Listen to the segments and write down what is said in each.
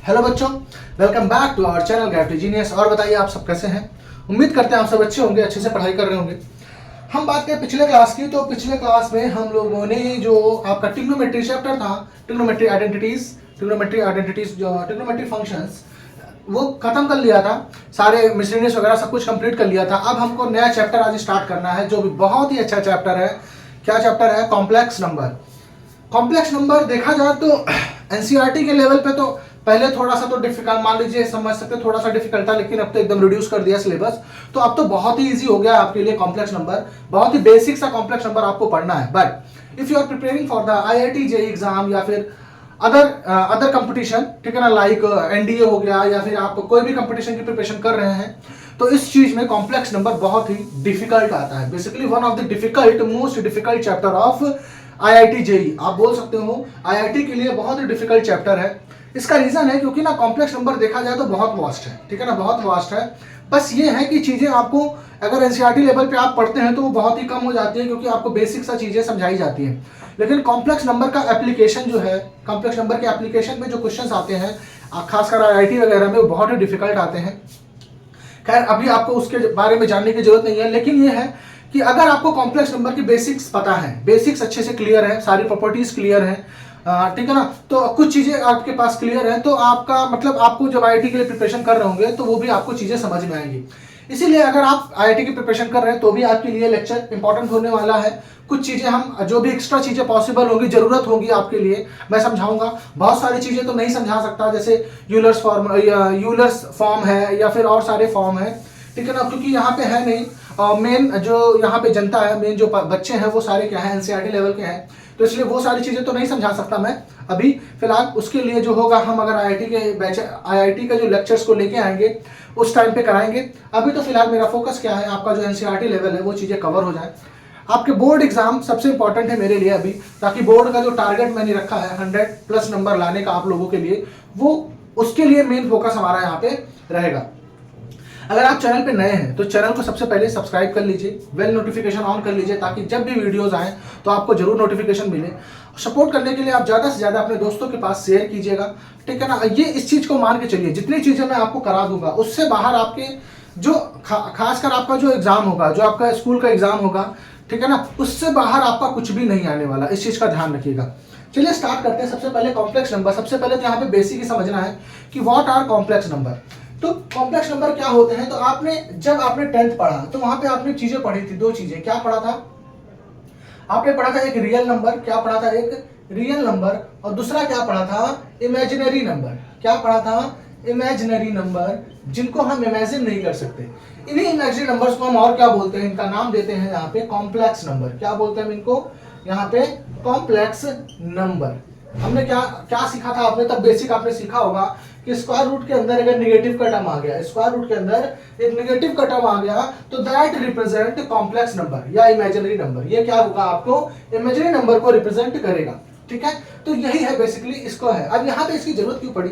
Hello बच्चों, welcome back to our channel gravity genius. और बताइए आप सब कैसे हैं। उम्मीद करते हैं आप सब अच्छे होंगे, अच्छे से पढ़ाई कर रहे होंगे। हम बात करें पिछले क्लास की, तो पिछले क्लास में हम लोगों ने जो आपका ट्रिग्नोमेट्री चैप्टर था, ट्रिग्नोमेट्री आइडेंटिटीज जो ट्रिग्नोमेट्री फंक्शंस, वो खत्म कर लिया था। सारे मिसलेनियस वगैरह सब कुछ कंप्लीट कर लिया था। अब हमको नया चैप्टर आज स्टार्ट करना है, जो भी बहुत ही अच्छा चैप्टर है। क्या चैप्टर है? Complex number. कॉम्प्लेक्स नंबर देखा जाए तो एनसीईआरटी के लेवल पे तो पहले थोड़ा सा तो डिफिकल्ट, मान लीजिए समझ सकते थोड़ा सा डिफिकल्ट था, लेकिन अब तो एकदम रिड्यूस कर दिया सिलेबस। तो अब तो बहुत ही इजी हो गया आपके लिए कॉम्प्लेक्स नंबर। बहुत ही बेसिक सा कॉम्प्लेक्स नंबर आपको पढ़ना है। But if you are preparing for the IIT JEE exam या फिर अदर कंपटीशन, ठीक है ना, लाइक एनडीए हो गया, या फिर आप कोई भी कंपटीशन की प्रिपरेशन कर रहे हैं, तो इस चीज में कॉम्प्लेक्स नंबर बहुत ही डिफिकल्ट आता है। Basically one of the difficult, most difficult chapter of IIT JEE. आप बोल सकते हो आईआईटी के लिए बहुत ही डिफिकल्ट चैप्टर है। इसका रीजन है क्योंकि ना कॉम्प्लेक्स नंबर देखा जाए तो बहुत वास्ट है, ठीक है ना, बहुत वास्ट है। बस ये है कि चीजें आपको अगर एनसीईआरटी लेवल पे आप पढ़ते हैं तो वो बहुत ही कम हो जाती है, क्योंकि आपको बेसिक सा चीजें समझाई जाती हैं। लेकिन कॉम्प्लेक्स नंबर का एप्लीकेशन जो है, कॉम्प्लेक्स नंबर के एप्लीकेशन में जो क्वेश्चंस आते हैं खासकर आईआईटी वगैरह में, वो बहुत ही डिफिकल्ट आते हैं। खैर अभी आपको उसके बारे में जानने की जरूरत नहीं है, लेकिन ये है कि अगर आपको कॉम्प्लेक्स नंबर की बेसिक्स पता है, बेसिक्स अच्छे से क्लियर है, सारी प्रॉपर्टीज क्लियर है, ठीक है ना, तो कुछ चीजें आपके पास क्लियर है, तो आपका मतलब आपको जब आईआईटी के लिए प्रिपरेशन कर रहे होंगे तो वो भी आपको चीजें समझ में आएंगी। इसीलिए अगर आप आईआईटी की प्रिपरेशन कर रहे हैं तो भी आपके लिए लेक्चर इंपॉर्टेंट होने वाला है। कुछ चीजें हम जो भी एक्स्ट्रा चीजें पॉसिबल होंगी, जरूरत होगी आपके लिए, मैं समझाऊंगा। बहुत सारी चीजें तो नहीं समझा सकता, जैसे यूलर्स फॉर्म है या फिर और सारे फॉर्म है, ठीक है ना, क्योंकि यहाँ पे है नहीं। मेन जो यहाँ पे जनता है, मेन जो बच्चे हैं, वो सारे क्या है, एनसीईआरटी लेवल के हैं, तो इसलिए वो सारी चीजें तो नहीं समझा सकता मैं अभी फिलहाल। उसके लिए जो होगा, हम अगर आईआईटी का जो लेक्चर्स को लेके आएंगे उस टाइम पे कराएंगे। अभी तो फिलहाल मेरा फोकस क्या है, आपका जो एनसीईआरटी लेवल है वो चीजें कवर हो जाए। आपके बोर्ड एग्जाम सबसे इंपॉर्टेंट है मेरे लिए अभी, ताकि बोर्ड का जो टारगेट मैंने रखा है 100+ नंबर लाने का आप लोगों के लिए, वो उसके लिए मेन फोकस हमारा यहाँ पे रहेगा। अगर आप चैनल पे नए हैं तो चैनल को सबसे पहले सब्सक्राइब कर लीजिए, बेल नोटिफिकेशन ऑन कर लीजिए, ताकि जब भी वीडियोस आए तो आपको जरूर नोटिफिकेशन मिले। सपोर्ट करने के लिए आप ज्यादा से ज्यादा अपने दोस्तों के पास शेयर कीजिएगा, ठीक है ना। ये इस चीज को मान के चलिए, जितनी चीजें मैं आपको करा दूंगा उससे बाहर आपके जो खासकर आपका जो एग्जाम होगा, जो आपका स्कूल का एग्जाम होगा, ठीक है ना, उससे बाहर आपका कुछ भी नहीं आने वाला। इस चीज का ध्यान रखिएगा। चलिए स्टार्ट करते हैं। सबसे पहले कॉम्प्लेक्स नंबर। सबसे पहले तो यहाँ पे बेसिक ही समझना है कि व्हाट आर कॉम्प्लेक्स नंबर। तो कॉम्प्लेक्स नंबर क्या होते हैं, तो जब आपने 10th पढ़ा तो वहां पे आपने चीजें पढ़ी थी, दो चीजें। क्या पढ़ा था आपने? पढ़ा था एक रियल नंबर। क्या पढ़ा था? एक रियल नंबर। और दूसरा क्या पढ़ा था? Imaginary number. क्या पढ़ा था? इमेजिनरी नंबर, जिनको हम इमेजिन नहीं कर सकते। इन्हीं इमेजिनरी नंबर्स को हम और क्या बोलते हैं? इनका नाम देते हैं यहाँ पे कॉम्प्लेक्स नंबर। क्या बोलते हैं इनको यहाँ पे? Complex number. हमने क्या क्या सीखा था? आपने तब बेसिक आपने सीखा होगा कि स्क्वायर रूट के अंदर अगर निगेटिव का टर्म आ गया, स्क्वायर रूट के अंदर एक निगेटिव का टर्म आ गया, तो दैट रिप्रेजेंट कॉम्प्लेक्स नंबर या इमेजिनरी नंबर। ये क्या होगा? आपको इमेजिनरी नंबर को रिप्रेजेंट करेगा, ठीक है। तो यही है बेसिकली, इसको है। अब यहाँ पे इसकी जरूरत क्यों पड़ी?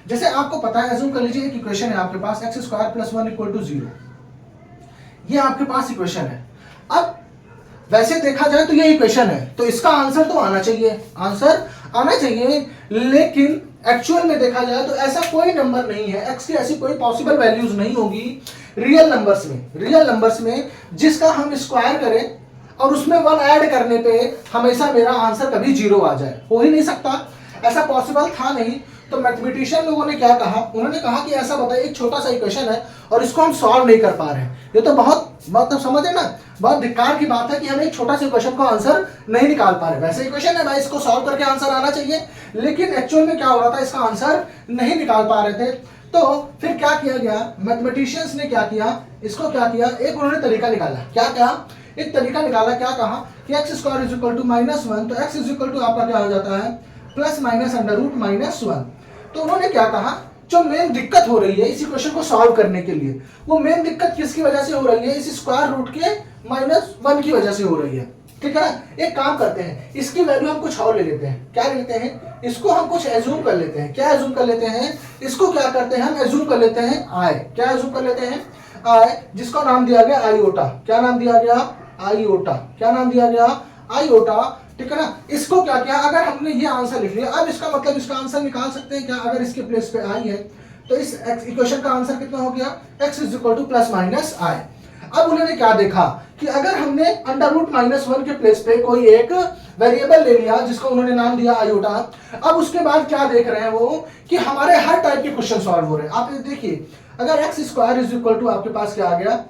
जैसे आपको पता है, एज्यूम कर लीजिए एक इक्वेशन है आपके पास, x² + 1 = 0। ये आपके पास इक्वेशन है। अब वैसे देखा जाए तो ये इक्वेशन है, तो इसका आंसर तो आना चाहिए, आंसर आना चाहिए। लेकिन एक्चुअल में देखा जाए तो ऐसा कोई नंबर नहीं है, x की ऐसी कोई पॉसिबल वैल्यूज नहीं होगी रियल नंबर्स में जिसका हम स्क्वायर करें और उसमें 1 ऐड करने पे हमेशा मेरा आंसर कभी 0 आ जाए। हो ही नहीं सकता, ऐसा पॉसिबल था नहीं। तो मैथमेटिशियन लोगों ने क्या कहा? उन्होंने कहा कि ऐसा बताइए, एक छोटा सा इक्वेशन है और इसको हम सॉल्व नहीं कर पा रहे हैं। ये तो बहुत मतलब समझे ना, बहुत धिक्कार की बात है कि हम एक छोटा सा इक्वेशन को आंसर नहीं निकाल पा रहे। वैसे इक्वेशन है भाई, इसको सॉल्व करके आंसर आना चाहिए, लेकिन एक्चुअल में क्या हो रहा था, इसका आंसर नहीं निकाल पा रहे थे। तो फिर क्या किया गया? मैथमेटिशियंस ने क्या किया? इसको क्या किया? एक उन्होंने तरीका निकाला। क्या कहा? एक तरीका निकाला। क्या कहा कि x² = -1, तो x आपका क्या हो जाता है? ±√-1। तो उन्होंने क्या कहा, जो मेन दिक्कत हो रही है इस इक्वेशन को सॉल्व करने के लिए, वो मेन दिक्कत किसकी वजह से हो रही है? इस स्क्वायर रूट के -1 की वजह से हो रही है, ठीक है ना। एक काम करते हैं, इसकी वैल्यू हम कुछ और ले लेते हैं। क्या लेते हैं? इसको हम कुछ एज्यूम कर लेते हैं। क्या एज्यूम कर लेते हैं? इसको क्या करते हैं हम? एज्यूम कर लेते हैं आई। क्या एज्यूम कर लेते हैं? आई, जिसका नाम दिया गया आईओटा। क्या नाम दिया गया? आईओटा। क्या नाम दिया गया? आईओटा। ठीक है ना। इसको क्या किया, अगर हमने ये आंसर लिख लिया, अब इसका मतलब इसका आंसर निकाल सकते हैं क्या, अगर इसके प्लेस पे आई है तो इस इक्वेशन का आंसर कितना हो गया, x is equal to plus minus i. अब उन्होंने क्या देखा कि अगर हमने अंडर रूट माइनस वन के प्लेस पे कोई एक वेरिएबल ले लिया जिसको उन्होंने नाम दिया आयोटा, अब उसके बाद क्या देख रहे हैं वो कि हमारे हर टाइप के क्वेश्चन सॉल्व हो रहे हैं। आप देखिए, अगर x square is equal to आपके पास क्या आ गया,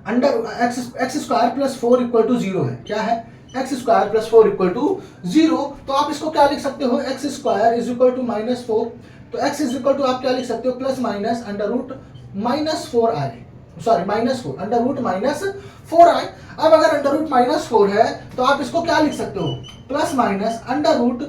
under x square plus 4 equal to 0 है, क्या है, x square plus 4 equal to 0, तो आप इसको क्या लिख सकते हो, x square is equal to minus 4, तो एक्स इज इक्वल टू आप क्या लिख सकते हो, plus minus under root minus 4 i, sorry minus 4, under root minus 4 i. अब अगर अंडर रूट माइनस 4 है तो आप इसको क्या लिख सकते हो, plus minus under root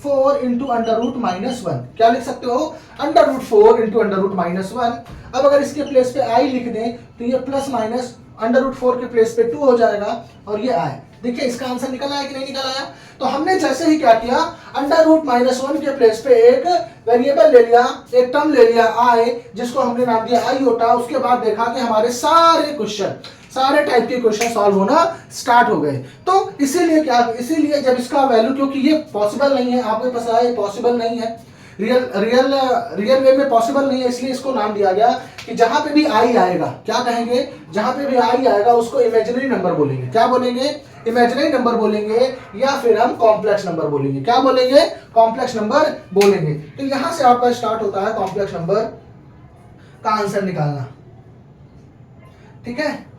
4 into under root minus 1, क्या लिख सकते हो, under root 4 into under root minus 1। अब अगर इसके प्लेस पे आई लिख दें तो ये प्लस माइनस अंडर रूट 4 के प्लेस पे 2 हो जाएगा और ये आई। देखिए इसका आंसर निकल आया कि नहीं निकल आया। तो हमने जैसे ही क्या किया, अंडर रूट माइनस 1 के प्लेस पे एक वेरिएबल ले लिया, एक टर्म ले लिया आई, जिसको हमने नाम दिया आयोटा। उसके बाद देखा कि हमारे सारे क्वेश्चन, सारे टाइप के क्वेश्चन सॉल्व होना स्टार्ट हो गए। तो इसीलिए क्या, इसीलिए जब इसका वैल्यू, क्योंकि ये पॉसिबल नहीं है, आपको पता है पॉसिबल नहीं है, रियल वे में पॉसिबल नहीं है, इसलिए इसको नाम दिया गया कि जहां पे भी आई आएगा, क्या कहेंगे, जहां पे भी आई आएगा उसको इमेजिनरी नंबर बोलेंगे। क्या बोलेंगे, इमेजिनरी नंबर बोलेंगे, या फिर हम कॉम्प्लेक्स नंबर बोलेंगे। क्या बोलेंगे, कॉम्प्लेक्स नंबर बोलेंगे। तो यहां से आपका स्टार्ट होता है कॉम्प्लेक्स नंबर का आंसर निकालना, ठीक है।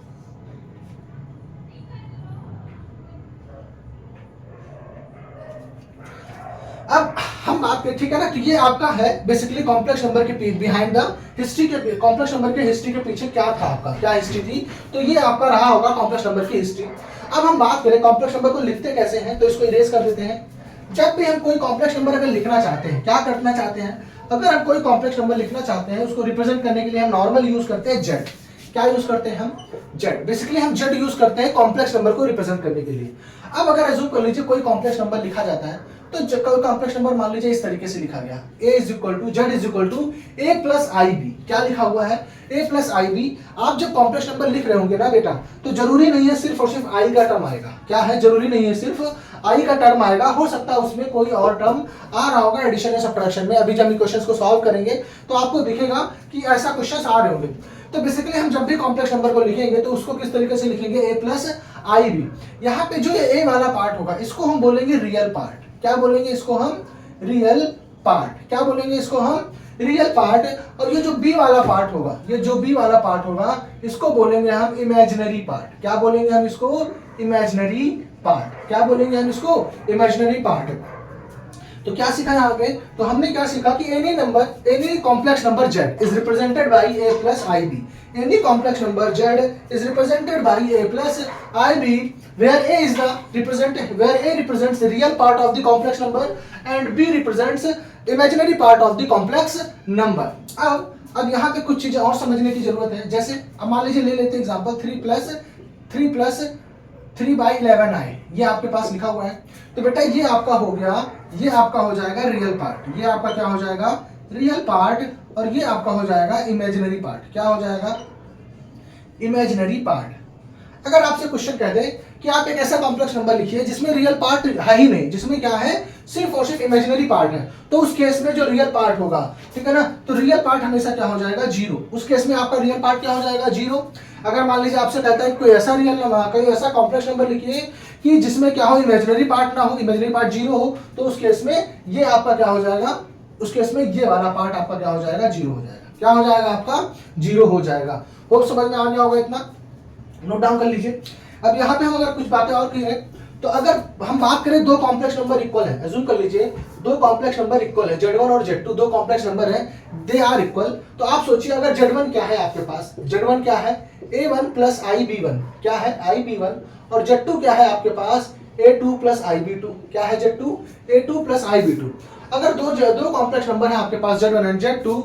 अब हम बात करें, ठीक है ना, कि ये आपका है बेसिकली कॉम्प्लेक्स नंबर के बिहाइंड द हिस्ट्री के, कॉम्प्लेक्स नंबर के हिस्ट्री के पीछे क्या था आपका, क्या हिस्ट्री थी, तो ये आपका रहा होगा कॉम्प्लेक्स नंबर की हिस्ट्री। अब हम बात करें कॉम्प्लेक्स नंबर को लिखते कैसे हैं, तो इसको इरेज कर देते हैं। जब भी हम कोई कॉम्प्लेक्स नंबर अगर लिखना चाहते हैं, क्या करना चाहते हैं, अगर हम कोई कॉम्प्लेक्स नंबर लिखना चाहते हैं, उसको रिप्रेजेंट करने के लिए हम नॉर्मल यूज करते हैं जेड। क्या यूज करते हैं हम, जेड। बेसिकली हम जेड यूज करते हैं कॉम्प्लेक्स नंबर को रिप्रेजेंट करने के लिए। अब अगर एज्यूम कर लीजिए कोई कॉम्प्लेक्स नंबर लिखा जाता है, तो कोई कॉम्प्लेक्स नंबर मान लीजिए इस तरीके से लिखा गया, a is equal to z is equal to a plus i b. क्या लिखा हुआ है, a प्लस आई बी। आप जब कॉम्प्लेक्स नंबर लिख रहे होंगे ना बेटा, तो जरूरी नहीं है सिर्फ और सिर्फ आई का टर्म आएगा। क्या है, जरूरी नहीं है सिर्फ आई का टर्म आएगा, हो सकता है उसमें कोई और टर्म आ रहा होगा एडिशन या सब्ट्रैक्शन में। अभी जब हम क्वेश्चंस को सॉल्व करेंगे तो आपको दिखेगा कि ऐसा क्वेश्चन आ रहे होंगे। तो बेसिकली हम जब भी कॉम्प्लेक्स नंबर को लिखेंगे तो उसको किस तरीके से लिखेंगे, a प्लस आई बी। यहाँ पे जो a वाला पार्ट होगा इसको हम बोलेंगे रियल पार्ट। क्या बोलेंगे इसको हम, रियल पार्ट। क्या बोलेंगे इसको हम, रियल पार्ट। और ये जो बी वाला पार्ट होगा, ये जो बी वाला पार्ट होगा इसको बोलेंगे हम इमेजिनरी पार्ट। क्या बोलेंगे हम इसको, इमेजिनरी पार्ट। क्या बोलेंगे हम इसको, इमेजिनरी पार्ट। तो क्या सीखा यहाँ पे, तो हमने क्या सीखा कि any number, any complex number z is represented by a plus i b. Any complex number z is represented by a plus i b, where a is the where a represents the real part of the complex number and b represents imaginary part of the complex number। अब यहाँ पे कुछ चीजें और समझने की जरूरत है। जैसे अब मान लीजिए ले लेते हैं एग्जांपल 3 प्लस 3/11 आए, ये आपके पास लिखा हुआ है। तो बेटा ये आपका हो गया, ये आपका हो जाएगा रियल पार्ट, ये आपका क्या हो जाएगा, रियल पार्ट, और ये आपका हो जाएगा इमेजिनरी पार्ट। क्या हो जाएगा, इमेजिनरी पार्ट। अगर आपसे क्वेश्चन कह दे कि आप एक ऐसा कॉम्प्लेक्स नंबर लिखिए जिसमें रियल पार्ट है ही नहीं, जिसमें क्या है, सिर्फ और सिर्फ इमेजिनरी पार्ट है, तो उस केस में जो रियल पार्ट होगा, ठीक है ना, तो रियल पार्ट हमेशा क्या हो जाएगा, 0। उस केस में आपका रियल पार्ट क्या हो जाएगा, 0। अगर मान लीजिए आपसे कहता है कोई ऐसा रियल नंबर, कोई ऐसा कॉम्प्लेक्स नंबर लिखिए कि जिसमें क्या हो, इमेजिनरी पार्ट ना हो, इमेजिनरी पार्ट 0 हो, तो उस केस में ये आपका क्या हो जाएगा, उस केस में ये वाला पार्ट आपका क्या हो जाएगा, 0 हो जाएगा। क्या हो जाएगा आपका, 0 हो जाएगा। होप समझ में आ गया होगा, इतना नोट डाउन कर लीजिए। अब यहाँ पे हम अगर कुछ बातें और की है, तो अगर हम बात करें दो कॉम्प्लेक्स नंबर इक्वल है, अज्यूम कर लीजिए दो कॉम्प्लेक्स नंबर इक्वल है, Z1 और Z2 दो कॉम्प्लेक्स नंबर है, दे आर इक्वल। तो आप सोचिए अगर Z1 क्या है आपके पास, Z1 क्या है, A1 प्लस IB1, क्या है, IB1, और Z2 क्या है आपके पास, A2 प्लस IB2, क्या है Z2, A2 प्लस IB2। अगर दो कॉम्प्लेक्स नंबर है आपके पास Z1 and Z2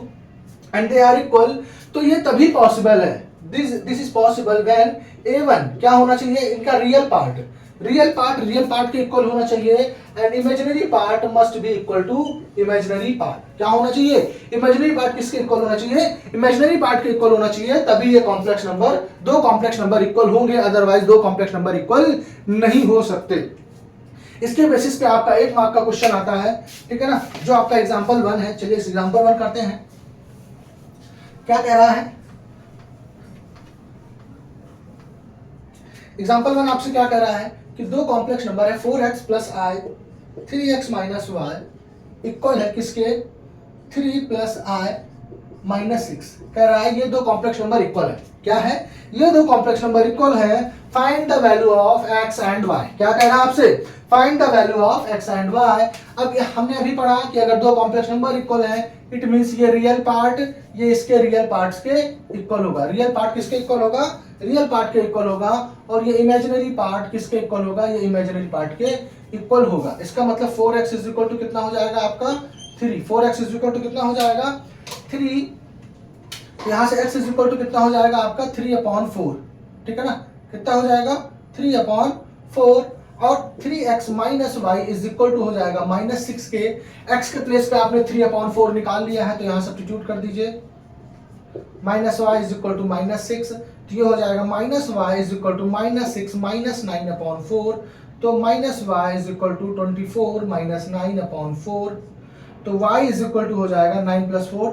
and they are equal, तो ये तभी पॉसिबल है, this is possible when A1 क्या होना चाहिए, इनका रियल पार्ट के इक्वल होना चाहिए, and imaginary part must be equal to imaginary part. क्या होना चाहिए, इमेजिनरी पार्ट किसके इक्वल होना चाहिए, इमेजिनरी पार्ट के इक्वल होना चाहिए, तभी ये कॉम्प्लेक्स नंबर, दो कॉम्प्लेक्स नंबर इक्वल होंगे, अदरवाइज दो कॉम्प्लेक्स नंबर इक्वल नहीं हो सकते। इसके बेसिस पे आपका 1 मार्क का क्वेश्चन आता है, ठीक है ना, जो आपका एग्जाम्पल 1 है। चलिए इस एग्जाम्पल 1 करते हैं। क्या कह रहा है एग्जाम्पल 1? आपसे क्या कह रहा है कि दो कॉम्प्लेक्स नंबर है 4x प्लस आई 3x माइनस वाई इक्वल है किसके 3 प्लस आई माइनस 6। कह रहा है ये दो कॉम्प्लेक्स नंबर इक्वल है। क्या है? ये दो कॉम्प्लेक्स नंबर इक्वल है। Find the value of x and y। क्या कह रहा है आपसे? Find the value of x and y। अब हमने अभी पढ़ा कि अगर दो कॉम्प्लेक्स नंबर इक्वल है इट मींस ये रियल पार्ट ये इसके रियल पार्ट्स के इक्वल होगा। रियल पार्ट किसके इक्वल होगा? रियल पार्ट के इक्वल होगा। और ये इमेजिनरी पार्ट किसके इक्वल होगा? ये इमेजिनरी पार्ट के इक्वल होगा। इसका मतलब 4x इज इक्वल टू कितना हो जाएगा आपका 3। 4x इज इक्वल टू कितना हो जाएगा 3। यहां से x इज इक्वल टू कितना हो जाएगा आपका 3/4, ठीक है ना। कितना हो जाएगा 3/4 और 3x minus y is equal to हो जाएगा -6 के। x के प्लेस पे आपने 3/4 निकाल लिया है तो यहां सब्स्टिट्यूट कर दीजिए। Minus y is equal to -6 तो ये हो जाएगा minus y is equal to -6 minus 9/4 तो minus y is equal to 24 minus 9/4 तो y इज इक्वल टू हो जाएगा 9 + 4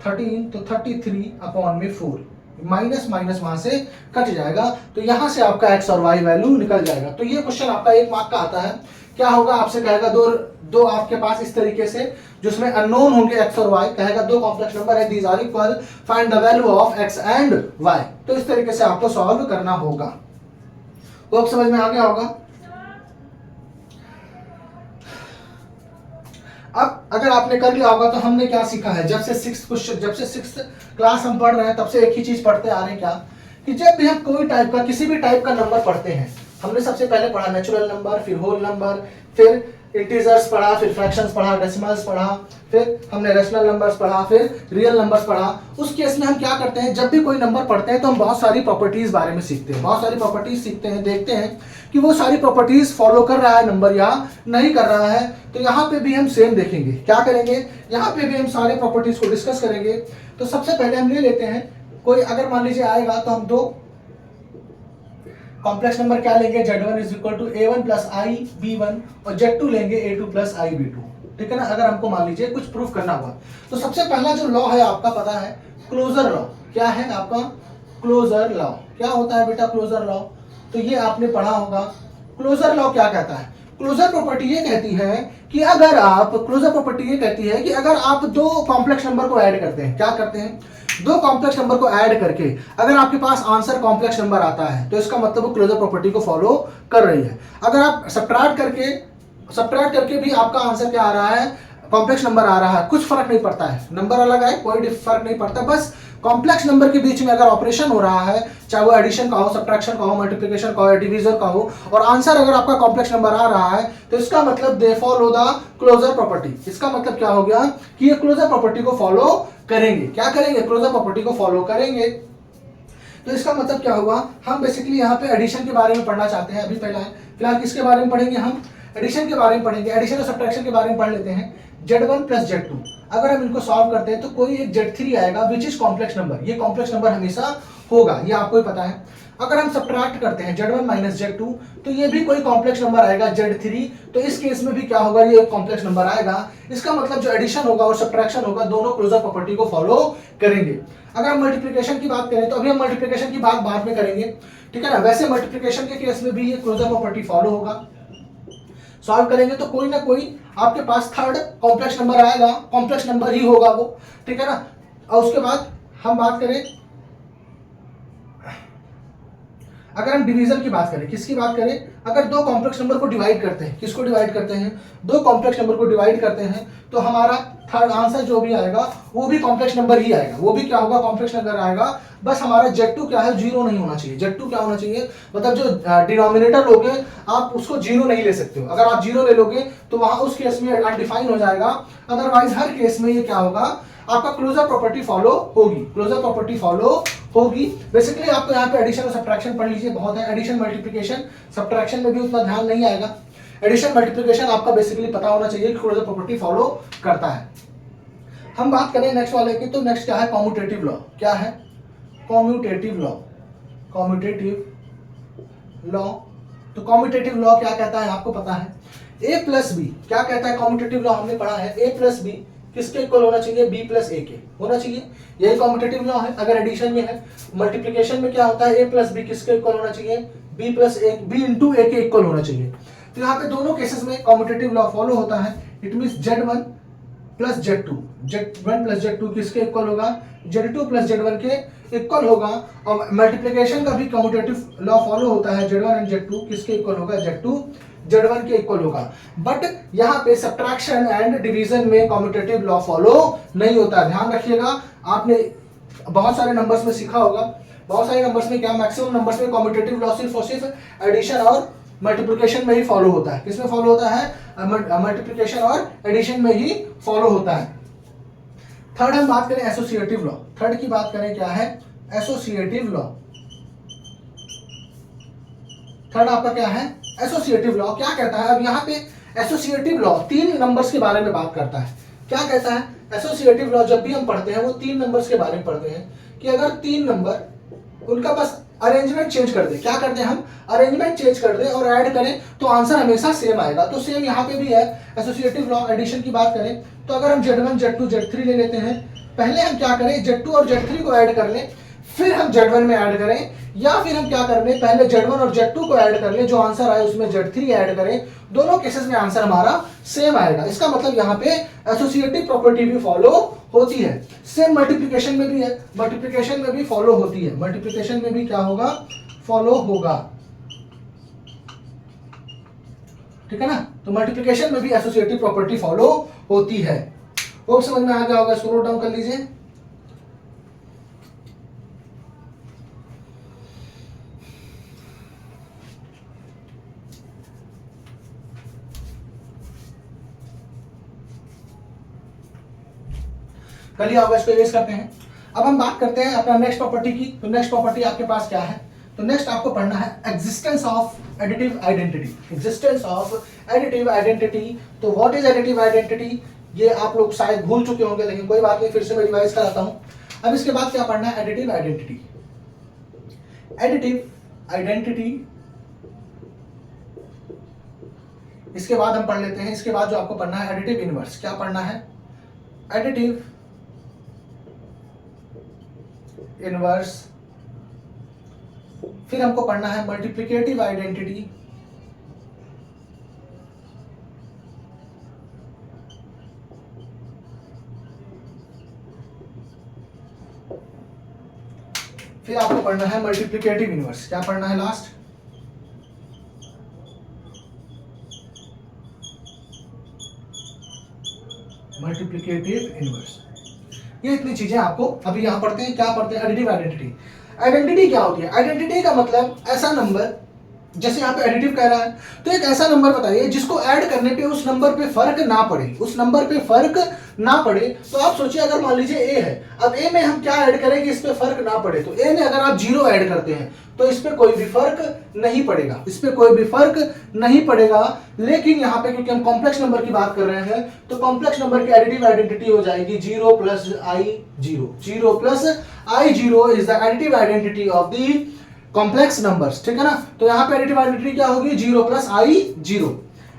13 तो 33/4 माइनस माइनस वहां से कट जाएगा तो यहां से आपका x और y वैल्यू निकल जाएगा। तो ये क्वेश्चन आपका 1 मार्क का आता है। क्या होगा आपसे कहेगा दो आपके पास इस तरीके से जिसमें अननोन होंगे x और y, कहेगा दो कॉम्प्लेक्स नंबर है these are equal find the value of x and y। तो इस तरीके से आपको सॉल्व करना होगा। वो अब समझ में आ गया होगा। अब अगर आपने कर लिया होगा तो हमने क्या सीखा है जब से 6th क्लास हम पढ़ रहे हैं तब से एक ही चीज पढ़ते आ रहे हैं क्या कि जब भी हम कोई टाइप का किसी भी टाइप का नंबर पढ़ते हैं, हमने सबसे पहले पढ़ा नेचुरल नंबर, फिर होल नंबर, फिर इंटीजर्स पढ़ा, फिर फ्रैक्शंस पढ़ा, डेसिमल्स पढ़ा, फिर हमने रेशनल नंबर्स पढ़ा, फिर रियल नंबर्स पढ़ा। उस केस में हम क्या करते हैं जब भी कोई नंबर पढ़ते हैं तो हम बहुत सारी प्रॉपर्टीज बारे में सीखते हैं, बहुत सारी प्रॉपर्टीज सीखते हैं, देखते हैं कि वो सारी प्रॉपर्टीज फॉलो कर रहा है नंबर या नहीं कर रहा है। तो यहाँ पे भी हम सेम देखेंगे। क्या करेंगे? यहाँ पे भी हम सारे प्रॉपर्टीज को डिस्कस करेंगे। तो सबसे पहले हम ले लेते हैं कोई अगर मान लीजिए आएगा तो हम दो कॉम्प्लेक्स नंबर क्या लेंगे Z1 is equal to A1 plus i B1 और Z2 लेंगे A2 प्लस आई B2, ठीक है ना। अगर हमको मान लीजिए कुछ प्रूफ करना हुआ तो सबसे पहला जो लॉ है आपका पता है क्लोजर लॉ। क्या है आपका क्लोजर लॉ? क्या होता है बेटा क्लोजर लॉ? तो ये आपने पढ़ा होगा। क्लोजर लॉ क्या कहता है? क्लोजर प्रॉपर्टी ये कहती है कि अगर आप दो कॉम्प्लेक्स नंबर को ऐड करते हैं, क्या करते हैं दो कॉम्प्लेक्स नंबर को ऐड करके अगर आपके पास आंसर कॉम्प्लेक्स नंबर आता है तो इसका मतलब वो क्लोजर प्रॉपर्टी को फॉलो कर रही है। अगर आप सब्ट्रैक्ट करके भी आपका आंसर क्या आ रहा है कॉम्प्लेक्स नंबर आ रहा है, कुछ फर्क नहीं पड़ता है, नंबर अलग है कोई फर्क नहीं पड़ता, बस कॉम्प्लेक्स नंबर के बीच में अगर ऑपरेशन हो रहा है चाहे वो एडिशन का हो, सब्ट्रैक्शन का हो, मल्टीप्लिकेशन का हो, डिवीजन का हो और आंसर अगर आपका कॉम्प्लेक्स नंबर आ रहा है तो इसका मतलब they follow the closure property. इसका मतलब क्या हो गया कि ये क्लोजर प्रॉपर्टी को फॉलो करेंगे। क्या करेंगे? क्लोजर प्रॉपर्टी को फॉलो करेंगे। तो इसका मतलब क्या हुआ हम बेसिकली यहाँ पे एडिशन के बारे में पढ़ना चाहते हैं। अभी फिलहाल किसके बारे में पढ़ेंगे? हम एडिशन के बारे में पढ़ेंगे। एडिशन और सब्ट्रैक्शन के बारे में पढ़ लेते हैं। Z1 प्लस Z2 अगर हम इनको सॉल्व करते हैं तो कोई एक Z3 आएगा विच इज कॉम्प्लेक्स नंबर। ये कॉम्प्लेक्स नंबर हमेशा होगा, ये आपको ही पता है। अगर हम सब्ट्रैक्ट करते हैं Z1 माइनस Z2 तो ये भी कोई कॉम्प्लेक्स नंबर आएगा Z3। तो इस केस में भी क्या होगा ये एक कॉम्प्लेक्स नंबर आएगा। इसका मतलब जो एडिशन होगा और सब्ट्रैक्शन होगा दोनों क्लोजर प्रॉपर्टी को फॉलो करेंगे। अगर हम मल्टीप्लिकेशन की बात करें तो अभी हम मल्टीप्लिकेशन की बात बाद में करेंगे, ठीक है ना। वैसे मल्टीप्लिकेशन के केस में भी ये क्लोजर प्रॉपर्टी फॉलो होगा। सॉल्व करेंगे तो कोई ना कोई आपके पास थर्ड कॉम्प्लेक्स नंबर आएगा, कॉम्प्लेक्स नंबर ही होगा वो, ठीक है ना। और उसके बाद हम बात करें अगर हम डिवीजन की बात करें, किसकी बात करें? अगर दो कॉम्प्लेक्स नंबर को डिवाइड करते हैं, किसको डिवाइड करते हैं? दो कॉम्प्लेक्स नंबर को डिवाइड करते हैं तो हमारा थर्ड आंसर जो भी आएगा वो भी कॉम्प्लेक्स नंबर ही आएगा, वो भी क्या होगा कॉम्प्लेक्स नंबर आएगा। बस हमारा Z2 क्या है जीरो नहीं होना चाहिए। Z2 क्या होना चाहिए मतलब जो डिनोमिनेटर लोगे आप उसको जीरो नहीं ले सकते हो। अगर आप जीरो ले लोगे तो वहां उस केस में अनडिफाइन हो जाएगा। अदरवाइज हर केस में ये क्या होगा आपका क्लोजर प्रॉपर्टी फॉलो होगी, क्लोजर प्रॉपर्टी फॉलो होगी। बेसिकली आपको यहाँ पे एडिशन और सब्ट्रैक्शन पढ़ लीजिए, बहुत है। एडिशन मल्टीप्लिकेशन सब्ट्रैक्शन में भी उतना ध्यान नहीं आएगा। एडिशन मल्टीप्लिकेशन आपका बेसिकली पता होना चाहिए कि क्लोजर प्रॉपर्टी फॉलो करता है। हम बात करें नेक्स्ट वाले की तो नेक्स्ट क्या है कॉम्यूटेटिव लॉ। क्या है? Commutative law. कॉम्यूटेटिव लॉ तो कॉम्यूटेटिव लॉ क्या कहता है आपको पता है ए प्लस बी क्या कहता है कॉम्पिटिटिव लॉ हमने पढ़ा है, ए प्लस बी किसके इक्वल होना चाहिए, बी प्लस ए के होना चाहिए, यही कॉम्पिटिटिव लॉ है। अगर एडिशन में है, मल्टीप्लिकेशन में क्या होता है, ए प्लस बी किसके इक्वल होना चाहिए, बी प्लस ए, बी इंटू ए के इक्वल होना चाहिए। तो यहाँ पे दोनों केसेस में कॉम्पिटिटिव लॉ फॉलो होता है। It means Z1 plus Z2, Z1 plus Z2 किसके इक्वल होगा, Z2 प्लस Z1 के इक्वल होगा। और मल्टीप्लिकेशन का भी कम्यूटेटिव लॉ फॉलो होता है, Z1 एंड Z2 किसके इक्वल होगा, Z2 Z1 के इक्वल होगा। बट यहाँ पे सब्ट्रैक्शन एंड डिवीजन में कम्यूटेटिव लॉ फॉलो नहीं होता। ध्यान रखिएगा, आपने बहुत सारे नंबर्स में सीखा होगा, बहुत सारे नंबर्स में क्या, मैक्सिमम नंबर्स में कम्यूटेटिव लॉ सिर्फ और सिर्फ एडिशन और मल्टीप्लिकेशन में ही फॉलो होता है। किसमें फॉलो होता है, मल्टीप्लिकेशन और एडिशन में ही फॉलो होता है। थर्ड हम बात करें एसोसिएटिव लॉ। थर्ड की बात करें क्या है, एसोसिएटिव लॉ। थर्ड आपका क्या है, एसोसिएटिव लॉ। क्या कहता है, अब यहाँ पे एसोसिएटिव लॉ 3 नंबर्स के बारे में बात करता है। क्या कहता है, एसोसिएटिव लॉ जब भी हम पढ़ते हैं वो 3 नंबर्स के बारे में पढ़ते हैं कि अगर 3 नंबर उनका बस अरेंजमेंट चेंज कर दे, क्या करते हैं हम, अरेंजमेंट चेंज कर दे और ऐड करें तो आंसर हमेशा सेम आएगा। तो सेम यहाँ पे भी है एसोसिएटिव लॉ। एडिशन की बात करें तो अगर हम Z1 Z2 Z3 ले लेते हैं, पहले हम क्या करें, Z2 और Z3 को ऐड कर लें, फिर हम Z1 में ऐड करें, या फिर हम क्या कर लें, पहले Z1 और Z2 को ऐड कर लें, जो आंसर आए उसमें Z3 ऐड करें, दोनों केसेस में आंसर हमारा सेम आएगा। इसका मतलब यहाँ पे एसोसिएटिव प्रॉपर्टी भी फॉलो होती है। सेम मल्टीप्लिकेशन में भी है, मल्टीप्लिकेशन में भी फॉलो होती है, मल्टीप्लिकेशन में भी क्या होगा, फॉलो होगा, ठीक है ना। तो मल्टीप्लिकेशन में भी एसोसिएटिव प्रॉपर्टी फॉलो होती है। वो समझ में आ गया होगा, इसको नोट डाउन कर लीजिए। कल आप इसको इरेज करते हैं। अब हम बात करते हैं अपना नेक्स्ट प्रॉपर्टी की। तो नेक्स्ट प्रॉपर्टी आपके पास क्या है, तो नेक्स्ट आपको पढ़ना है existence of additive identity. Existence of additive identity. तो व्हाट इज एडिटिव आइडेंटिटी, ये आप लोग शायद भूल चुके होंगे, लेकिन कोई बात नहीं, फिर से मैं रिवाइज कराता हूं। अब इसके बाद क्या पढ़ना है, एडिटिव आइडेंटिटी। एडिटिव आइडेंटिटी इसके बाद हम पढ़ लेते हैं। इसके बाद जो आपको पढ़ना है एडिटिव इनवर्स। क्या पढ़ना है, एडिटिव इनवर्स। फिर हमको पढ़ना है मल्टीप्लिकेटिव आइडेंटिटी। फिर आपको पढ़ना है मल्टीप्लिकेटिव इनवर्स। क्या पढ़ना है लास्ट, मल्टीप्लिकेटिव इनवर्स। ये इतनी चीजें आपको अभी यहां पढ़ते हैं। क्या पढ़ते हैं, एडिटिव आइडेंटिटी। आइडेंटिटी क्या होती है, आइडेंटिटी का मतलब ऐसा नंबर, जैसे यहाँ पे एडिटिव कह रहा है, तो एक ऐसा नंबर बताइए जिसको ऐड करने पे उस नंबर पे फर्क ना पड़े, उस नंबर पे फर्क ना पड़े। तो आप सोचिए, अगर मान लीजिए ए है, अब ए में हम क्या ऐड करें कि इस पे फर्क ना पड़े। तो ए में अगर आप 0 ऐड करते हैं तो इस पे कोई भी फर्क नहीं पड़ेगा, इस पे कोई भी फर्क नहीं पड़ेगा। लेकिन यहाँ पे क्योंकि हम कॉम्प्लेक्स नंबर की बात कर रहे हैं, तो कॉम्प्लेक्स नंबर की एडिटिव आइडेंटिटी हो जाएगी 0 plus I 0। 0 plus I 0 is the additive identity of the complex numbers, ठीक है ना। तो यहाँ पे एडिटिव आइडेंटिटी क्या होगी, 0 प्लस आई 0।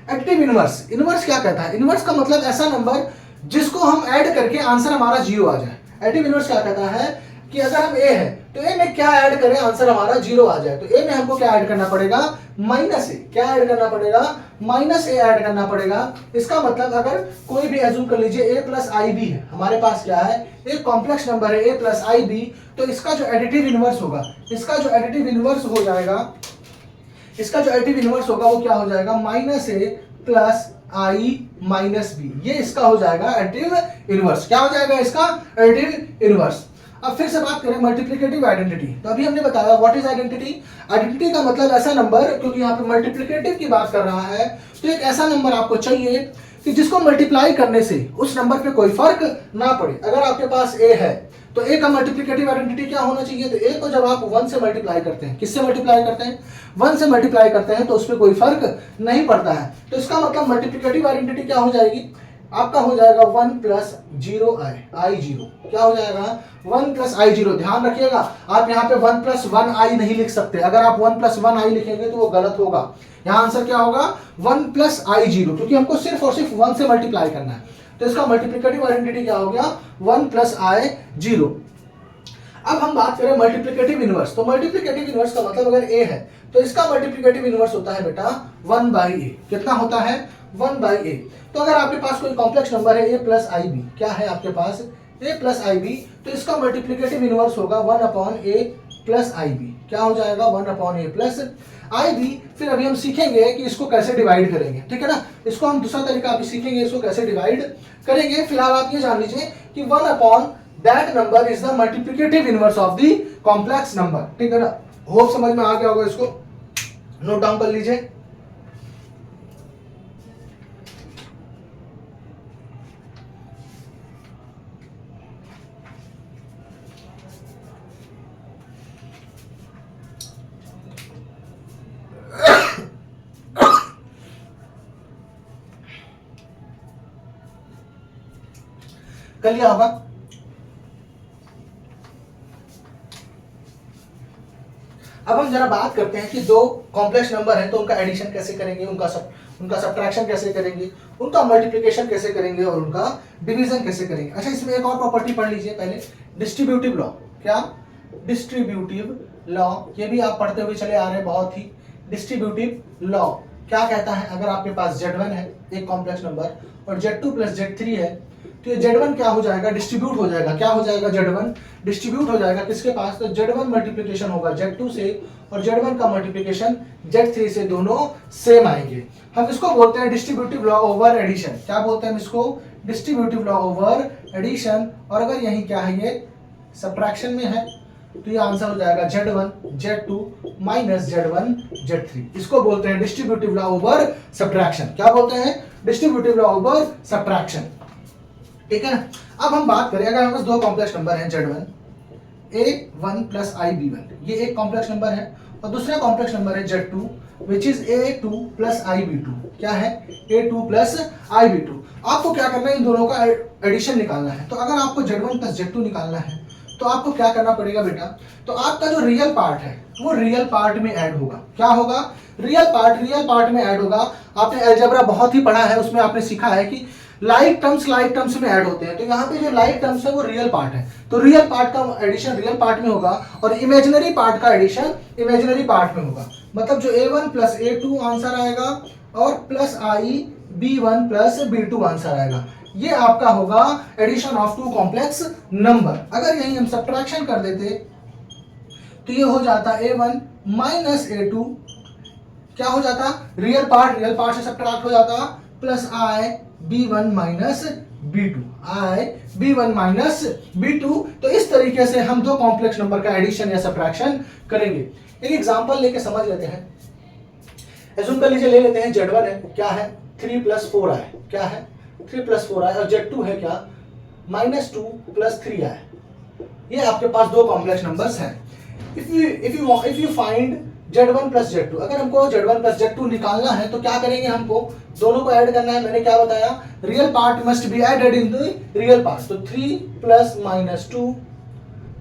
एडिटिव इनवर्स, इनवर्स क्या कहता है, इनवर्स का मतलब ऐसा नंबर जिसको हम ऐड करके आंसर हमारा 0 आ जाए। एडिटिव इनवर्स क्या कहता है कि अगर हम ए है तो ए में क्या ऐड करें आंसर हमारा 0 आ जाए। तो ए में हमको क्या ऐड करना पड़ेगा, माइनस ए। क्या ऐड करना पड़ेगा, माइनस ए ऐड करना पड़ेगा। इसका मतलब अगर कोई भी एज्यूम कर लीजिए ए प्लस आई बी है, हमारे पास क्या है, एक कॉम्प्लेक्स नंबर है ए प्लस आई बी, तो इसका जो एडिटिव इनवर्स होगा, इसका जो एडिटिव इनवर्स हो जाएगा, इसका जो एडिटिव इनवर्स होगा वो क्या हो जाएगा, माइनस ए प्लस आई माइनस बी। ये इसका हो जाएगा एडिटिव इनवर्स। क्या हो जाएगा इसका, एडिटिव इनवर्स। अब फिर से बात करें मल्टीप्लिकेटिव आइडेंटिटी। तो अभी हमने बताया व्हाट इज आइडेंटिटी। आइडेंटिटी का मतलब ऐसा नंबर, क्योंकि यहाँ पे मल्टीप्लिकेटिव की बात कर रहा है, तो एक ऐसा नंबर आपको चाहिए कि जिसको मल्टीप्लाई करने से उस नंबर पे कोई फर्क ना पड़े। अगर आपके पास ए है तो ए का मल्टीप्लिकेटिव आइडेंटिटी क्या होना चाहिए, तो ए को जब आप 1 से मल्टीप्लाई करते हैं, किससे मल्टीप्लाई करते हैं, 1 से मल्टीप्लाई करते हैं, तो उसमें कोई फर्क नहीं पड़ता है। तो इसका मतलब मल्टीप्लिकेटिव आइडेंटिटी क्या हो जाएगी, आपका हो जाएगा 1 प्लस जीरो आई जीरो। क्या हो जाएगा 1 प्लस आई जीरो। ध्यान रखिएगा आप यहाँ पे 1 प्लस 1 आई नहीं लिख सकते। अगर आप 1 प्लस 1 आई लिखेंगे तो वो गलत होगा। यहाँ आंसर क्या होगा 1 प्लस आई जीरो, क्योंकि हमको सिर्फ और सिर्फ 1 से मल्टीप्लाई करना है। तो इसका मल्टीप्लिकेटिव आइडेंटिटी क्या हो गया 1 प्लस आई जीरो। अब हम बात करें मल्टीप्लिकेटिव इनवर्स। तो मल्टीप्लिकेटिव इनवर्स का मतलब अगर a है तो इसका मल्टीप्लिकेटिव इनवर्स होता है बेटा 1 बाई ए। कितना होता है 1 बाई ए। तो अगर आपके पास कोई कॉम्प्लेक्स नंबर है a प्लस आई बी, क्या है आपके पास a प्लस आई बी, तो इसका मल्टीप्लिकेटिव इनवर्स होगा 1 upon A plus i b. क्या हो जाएगा 1 upon A plus i B. फिर अभी हम सीखेंगे कि इसको कैसे डिवाइड करेंगे, ठीक है ना। इसको हम दूसरा तरीका अभी सीखेंगे इसको कैसे डिवाइड करेंगे। फिलहाल आप ये जान लीजिए कि 1 upon that number is the multiplicative inverse of the complex number, ठीक है ना। होप समझ में आ गया होगा, इसको नोट डाउन कर लीजिए। कर लिया होगा। अब हम जरा बात करते हैं कि दो कॉम्प्लेक्स नंबर है तो उनका एडिशन कैसे करेंगे, उनका सब्ट्रैक्शन कैसे करेंगे, उनका मल्टीप्लिकेशन कैसे करेंगे और उनका डिवीजन कैसे करेंगे। अच्छा, इसमें एक और प्रॉपर्टी पढ़ लीजिए पहले, डिस्ट्रीब्यूटिव लॉ। क्या डिस्ट्रीब्यूटिव लॉ, ये भी आप पढ़ते हुए चले आ रहे हैं बहुत ही। डिस्ट्रीब्यूटिव लॉ क्या कहता है, अगर आपके पास Z1 है एक कॉम्प्लेक्स नंबर और Z2 प्लस Z3 है, तो ये Z1 क्या हो जाएगा डिस्ट्रीब्यूट हो जाएगा। क्या हो जाएगा Z1 डिस्ट्रीब्यूट हो जाएगा किसके पास, तो Z1 मल्टीप्लिकेशन होगा Z2 से और Z1 का मल्टीप्लिकेशन Z3 से, दोनों सेम आएंगे। हम इसको बोलते हैं डिस्ट्रीब्यूटिव लॉ ओवर एडिशन। क्या बोलते हैं हम इसको, डिस्ट्रीब्यूटिव लॉ ओवर एडिशन। और अगर यही क्या है ये सब्ट्रैक्शन में है तो ये आंसर हो जाएगा Z1 Z2 minus Z1 Z3। इसको बोलते हैं डिस्ट्रीब्यूटिव लॉ ओवर सब्ट्रैक्शन। क्या बोलते हैं डिस्ट्रीब्यूटिव लॉ ओवर सब्ट्रैक्शन, ठीक है ना। अब हम बात करें, अगर हमारे पास दो कॉम्प्लेक्स नंबर हैं Z1 A1 प्लस IB1, ये एक कॉम्प्लेक्स नंबर है, और दूसरा कॉम्प्लेक्स नंबर है Z2 which is A2 plus IB2। क्या है A2 प्लस IB2। आपको क्या करना है, इन दोनों का एडिशन निकालना है। तो अगर आपको Z1 प्लस Z2 निकालना है तो आपको क्या करना पड़ेगा बेटा, तो आपका जो रियल पार्ट है वो रियल पार्ट में ऐड होगा। क्या होगा, रियल पार्ट में ऐड होगा। आपने अलजेब्रा बहुत ही पढ़ा है, उसमें आपने सीखा है कि लाइक टर्म्स में ऐड होते हैं। तो यहाँ पे जो लाइक टर्म्स है वो रियल पार्ट है, तो रियल पार्ट का एडिशन रियल पार्ट में होगा और इमेजिनरी पार्ट का एडिशन इमेजिनरी पार्ट में होगा। मतलब जो A1 प्लस A2 आंसर आएगा और plus B1 plus B2 answer आएगा। ये आपका होगा addition of two complex number. अगर यही हम सब्ट्रैक्शन कर देते तो ये हो जाता A1 माइनस A2। क्या हो जाता, रियल पार्ट से सब्ट्रैक्ट हो जाता, plus B1 minus B1 minus B2। तो इस तरीके से हम दो कॉम्प्लेक्स नंबर का एडिशन या सब्ट्रैक्शन करेंगे। एक एग्जांपल लेके समझ लेते हैं। एज्यूम कर लीजिए, ले लेते हैं Z1 है, क्या है 3 प्लस 4 आए, क्या है 3 प्लस 4 आए, और Z2 है क्या -2 प्लस 3 आए। ये आपके पास दो कॉम्प्लेक्स नंबर्स हैं। If you find Z1 plus Z2, अगर हमको Z1 प्लस Z2 निकालना है तो क्या करेंगे, हमको दोनों को ऐड करना है। मैंने क्या बताया, real part must be added in the real part. तो 3 plus -2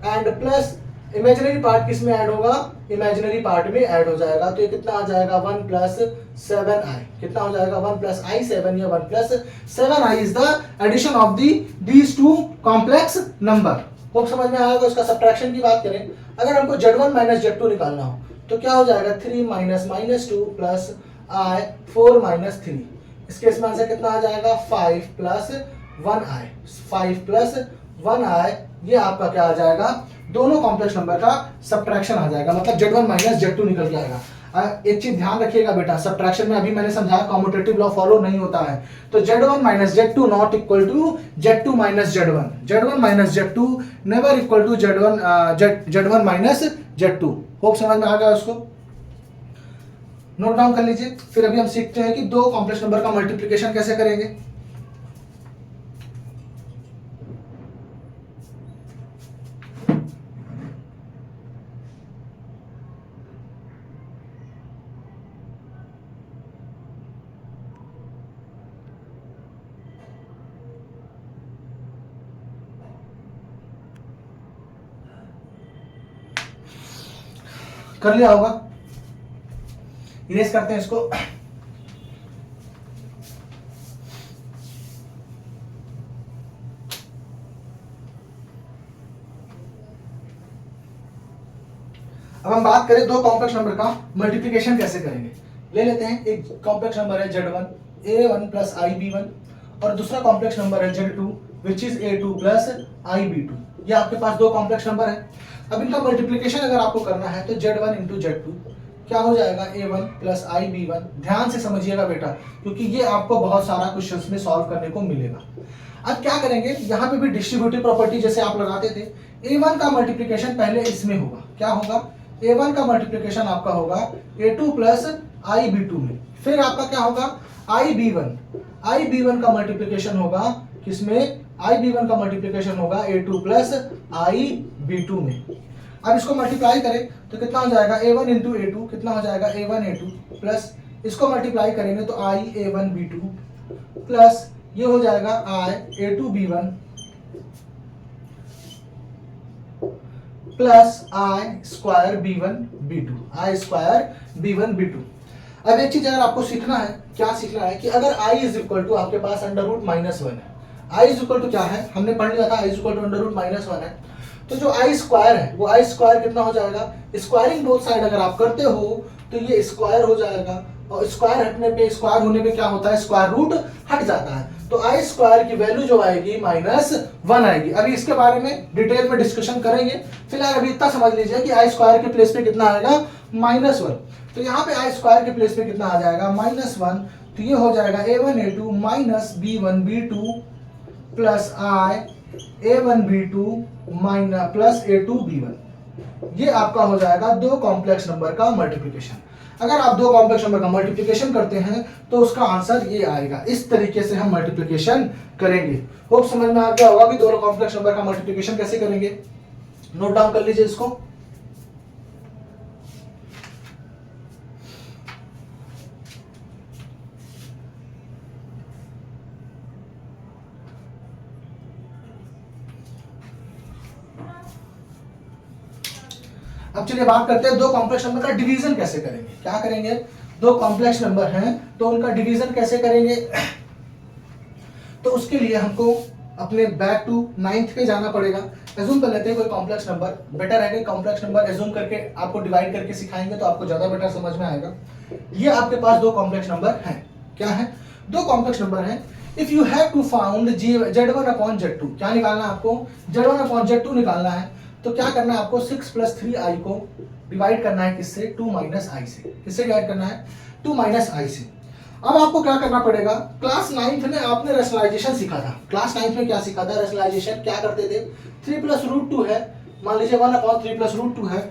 and plus imaginary part किस में ऐड होगा, इमेजिनरी पार्ट में ऐड हो जाएगा। तो ये कितना आ जाएगा 1 प्लस 7i। कितना हो जाएगा 1 प्लस i7 या 1 plus 7i is the addition of these two complex number. Hope समझ में आएगा। इसका सब्ट्रैक्शन की बात करें, अगर हमको Z1 माइनस Z2 निकालना हो तो क्या हो जाएगा 3 माइनस -2 प्लस i 4 माइनस 3। इस केस में आंसर कितना आ जाएगा 5 प्लस 1i, 5 प्लस 1i। ये आपका क्या आ जाएगा, दोनों कॉम्प्लेक्स नंबर का सब्ट्रैक्शन आ जाएगा, मतलब Z1 माइनस Z2 निकल के आएगा। एक चीज ध्यान रखिएगा बेटा, सब्ट्रैक्शन में अभी मैंने समझाया कॉम्यूटेटिव लॉ फॉलो नहीं होता है। तो Z1 minus Z2 not equal to Z2 minus Z1, Z1 minus Z2 never equal to Z1 minus Z2। Hope समझ में आ गया, उसको नोट डाउन कर लीजिए। फिर अभी हम सीखते हैं कि दो कॉम्प्लेक्स नंबर का मल्टीप्लिकेशन कैसे करेंगे। कर लिया होगा। इरेज करते हैं इसको। अब हम बात करें दो कॉम्प्लेक्स नंबर का मल्टीप्लिकेशन कैसे करेंगे। ले लेते हैं, एक कॉम्प्लेक्स नंबर है Z1 A1 प्लस IB1 और दूसरा कॉम्प्लेक्स नंबर है Z2 which is A2 plus IB2। ये आपके पास दो कॉम्प्लेक्स नंबर है। अब इनका मल्टीप्लिकेशन अगर आपको करना है तो Z1 इंटू Z2 क्या हो जाएगा A1 प्लस IB1। ध्यान से समझिएगा बेटा, क्योंकि ये आपको बहुत सारा क्वेश्चंस में सॉल्व करने को मिलेगा। अब क्या करेंगे, यहाँ पे भी डिस्ट्रीब्यूटिव प्रॉपर्टी जैसे आप लगाते थे, A1 का मल्टीप्लिकेशन पहले इसमें होगा। क्या होगा, A1 का मल्टीप्लिकेशन आपका होगा A2 प्लस IB2 में। फिर आपका क्या होगा, IB1 का मल्टीप्लिकेशन होगा किसमें, IB1 का मल्टीप्लिकेशन होगा A2 प्लस IB2 में। अब इसको मल्टीप्लाई करें तो कितना हो जाएगा, A1 इंटू A2 कितना हो जाएगा, A1 A2 प्लस इसको मल्टीप्लाई करेंगे तो I A1 B2 प्लस ये हो जाएगा I A2 B1 plus I square B1 B2, I square B1 B2। अब एक चीज अगर आपको सीखना है, क्या सीखना है कि अगर I इज इक्वल टू आपके पास अंडर रूट माइनस 1 है, I इज इक्वल टू क्या है, हमने पढ़ लिया था I is equal to under root minus 1 है, तो जो I स्क्वायर है वो I स्क्वायर कितना हो जाएगा, स्क्वायरिंग बोथ साइड अगर आप करते हो तो ये स्क्वायर हो जाएगा, और स्क्वायर हटने पे, स्क्वायर होने पे क्या होता है, स्क्वायर रूट हट जाता है, तो I स्क्वायर की वैल्यू जो आएगी -1 आएगी। अभी इसके बारे में डिटेल में डिस्कशन करेंगे, फिलहाल अभी इतना समझ लीजिए कि I स्क्वायर के प्लेस पे कितना आएगा, -1। तो यहाँ पे I स्क्वायर के प्लेस पे कितना आ जाएगा, -1, तो ये हो जाएगा A1 A2 minus B1 B2 plus I A1 B2 minus plus A2 B1। ये आपका हो जाएगा दो कॉम्प्लेक्स नंबर का मल्टीप्लिकेशन। अगर आप दो कॉम्प्लेक्स नंबर का मल्टीप्लिकेशन करते हैं तो उसका आंसर ये आएगा। इस तरीके से हम मल्टीप्लिकेशन करेंगे। होप समझ में आ गया होगा कि दोनों कॉम्प्लेक्स नंबर का मल्टीप्लिकेशन कैसे करेंगे। नोट डाउन कर लीजिए इसको। अब चलिए बात करते हैं दो कॉम्प्लेक्स नंबर का डिवीजन कैसे करेंगे। क्या करेंगे, दो कॉम्प्लेक्स नंबर हैं तो उनका डिवीजन कैसे करेंगे। तो उसके लिए हमको अपने बैक टू 9th पे जाना पड़ेगा। एज्यूम कर लेते हैं कोई कॉम्प्लेक्स नंबर, बेटर है कि कॉम्प्लेक्स नंबर एज्यूम करके आपको डिवाइड करके सिखाएंगे तो आपको ज्यादा बेटर समझ में आएगा। ये आपके पास दो कॉम्प्लेक्स नंबर हैं। क्या है, दो कॉम्प्लेक्स नंबर हैं। If you have to found Z1 upon Z2, क्या निकालना है आपको, Z1 अपॉन Z2 निकालना है। तो क्या करना है आपको, 6 प्लस 3i को डिवाइड करना है किससे, 2 माइनस i से। किससे डिवाइड करना है, 2 माइनस i से। अब आपको क्या करना पड़ेगा, क्लास 9th में आपने रेशनलाइजेशन सीखा था। क्लास 9th में क्या सीखा था, रेशनलाइजेशन। क्या करते थे, 3 प्लस रूट 2 है, मान लीजिए 1 अपॉन 3 प्लस रूट 2 है,